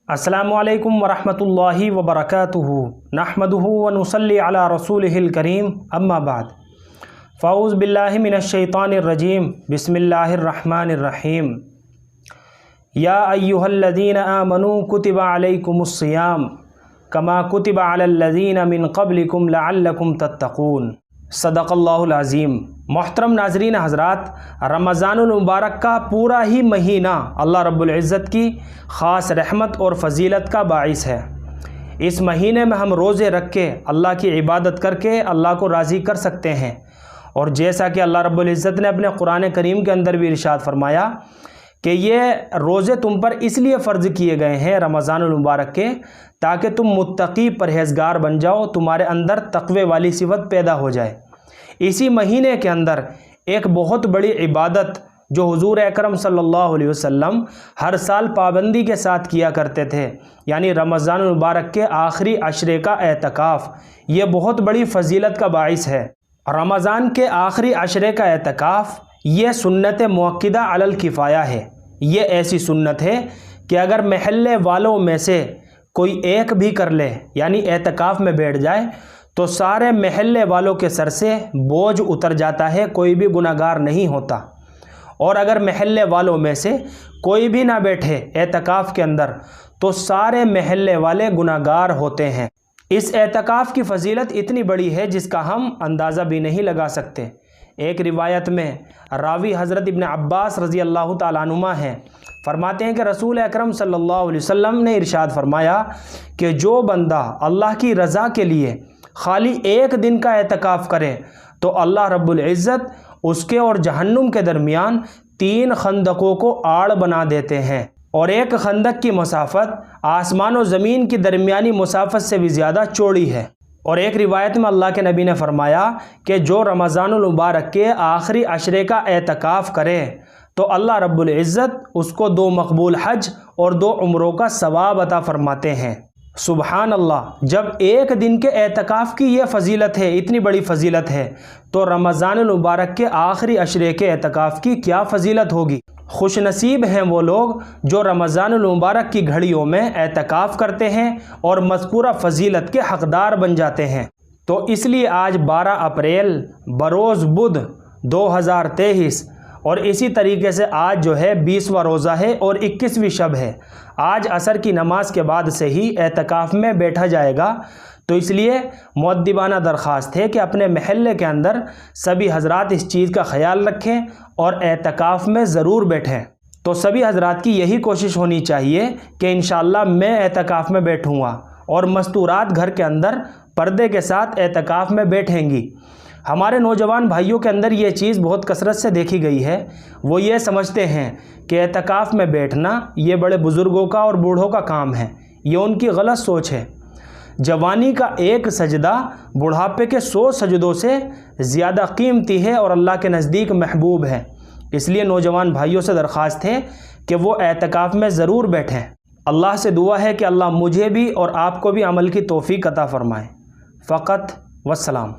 अस्सलामुअलैकुम वरहमतुल्लाहि वबरकातुहू नहमदुहु व नुसल्ली अला रसूलिहिल करीम अम्मा बाद फ़ाऊज़ बिल्लाहि मिनश शैतानिर रजीम बिस्मिल्लाहिर रहमानिर रहीम। या अय्युहल्लज़ीना आमनू कुतिबा अलैकुमुस सियाम कमा कुतिबा अलल लज़ीना मिन क़ब्लिकुम लअल्लकुम तत्तक़ून। सदक़ल्लाहुल अज़ीम। मोहतरम नाज़रीन हज़रात, रमज़ानुल मुबारक का पूरा ही महीना अल्लाह रब्बुल इज़्ज़त की ख़ास रहमत और फ़जीलत का बाइस है। इस महीने में हम रोज़े रख के अल्लाह की इबादत करके अल्लाह को राज़ी कर सकते हैं। और जैसा कि अल्लाह रब्बुल इज़्ज़त ने अपने कुरान करीम के अंदर भी इरशाद फरमाया कि ये रोज़े तुम पर इसलिए फ़र्ज़ किए गए हैं रमज़ानुल मुबारक के, ताकि तुम मुत्तकी परहेज़गार बन जाओ, तुम्हारे अंदर तक़वे वाली सिफ़त पैदा हो जाए। इसी महीने के अंदर एक बहुत बड़ी इबादत जो हुज़ूर अकरम सल्लल्लाहु अलैहि वसल्लम हर साल पाबंदी के साथ किया करते थे, यानी रमज़ानुल मुबारक के आखिरी अशरे का एतकाफ़, ये बहुत बड़ी फ़जीलत का बाइस है। रमज़ान के आखिरी अशरे का एतकाफ़ ये सुन्नत मुअक्किदा अलल किफ़ाया है। ये ऐसी सुन्नत है कि अगर महल्ले वालों में से कोई एक भी कर ले, यानी एतकाफ़ में बैठ जाए, तो सारे महल्ले वालों के सर से बोझ उतर जाता है, कोई भी गुनाहगार नहीं होता। और अगर महल्ले वालों में से कोई भी ना बैठे एतकाफ़ के अंदर, तो सारे महल्ले वाले गुनाहगार होते हैं। इस एतकाफ़ की फ़जीलत इतनी बड़ी है जिसका हम अंदाज़ा भी नहीं लगा सकते। एक रिवायत में रावी हज़रत इब्न अब्बास रज़ी अल्लाह तआला अन्हुमा हैं, फरमाते हैं कि रसूल अकरम सल्लल्लाहु अलैहि वसल्लम ने इरशाद फरमाया कि जो बंदा अल्लाह की रज़ा के लिए खाली एक दिन का एतकाफ़ करे, तो अल्लाह रब्बुल इज़्ज़त उसके और जहन्नुम के दरमियान 3 खंदकों को आड़ बना देते हैं। और एक खंदक की मसाफ़त आसमान और ज़मीन की दरमियानी मसाफ़त से भी ज़्यादा चौड़ी है। और एक रिवायत में अल्लाह के नबी ने फरमाया कि जो रमज़ानुल मुबारक के आखिरी अशरे का एतकाफ़ करे, तो अल्लाह रब्बुल इज़्ज़त उसको 2 मकबूल हज और 2 उम्रों का सवाब अता फरमाते हैं। सुबहान अल्लाह। जब एक दिन के एतकाफ़ की ये फ़जीलत है, इतनी बड़ी फ़जीलत है, तो रमज़ानुल मुबारक के आखिरी अशरे के एतकाफ़ की क्या फ़जीलत होगी। खुश नसीब हैं वो लोग जो रमज़ानुल मुबारक की घड़ियों में एतकाफ़ करते हैं और मज़कूरा फ़जीलत के हक़दार बन जाते हैं। तो इसलिए आज 12 अप्रैल बरोज़ बुध 2023, और इसी तरीके से आज जो है 20वां रोज़ा है और 21वीं शब है। आज असर की नमाज के बाद से ही एतकाफ़ में बैठा जाएगा। तो इसलिए मुअद्दिबाना दरख्वास्त है कि अपने महल्ले के अंदर सभी हजरात इस चीज़ का ख्याल रखें और एतकाफ़ में ज़रूर बैठें। तो सभी हजरात की यही कोशिश होनी चाहिए कि इंशाअल्लाह मैं एतकाफ़ में बैठूँगा, और मस्तूरात घर के अंदर पर्दे के साथ एतकाफ़ में बैठेंगी। हमारे नौजवान भाइयों के अंदर ये चीज़ बहुत कसरत से देखी गई है। वो ये समझते हैं कि एतकाफ़ में बैठना ये बड़े बुज़ुर्गों का और बूढ़ों का काम है। ये उनकी गलत सोच है। जवानी का एक सजदा बुढ़ापे के 100 सजदों से ज़्यादा कीमती है और अल्लाह के नज़दीक महबूब है। इसलिए नौजवान भाइयों से दरख्वास्त है कि वो एतकाफ़ में ज़रूर बैठें। अल्लाह से दुआ है कि अल्लाह मुझे भी और आपको भी अमल की तौफ़ीक़ अता फ़रमाए। फ़क़त वस्सलाम।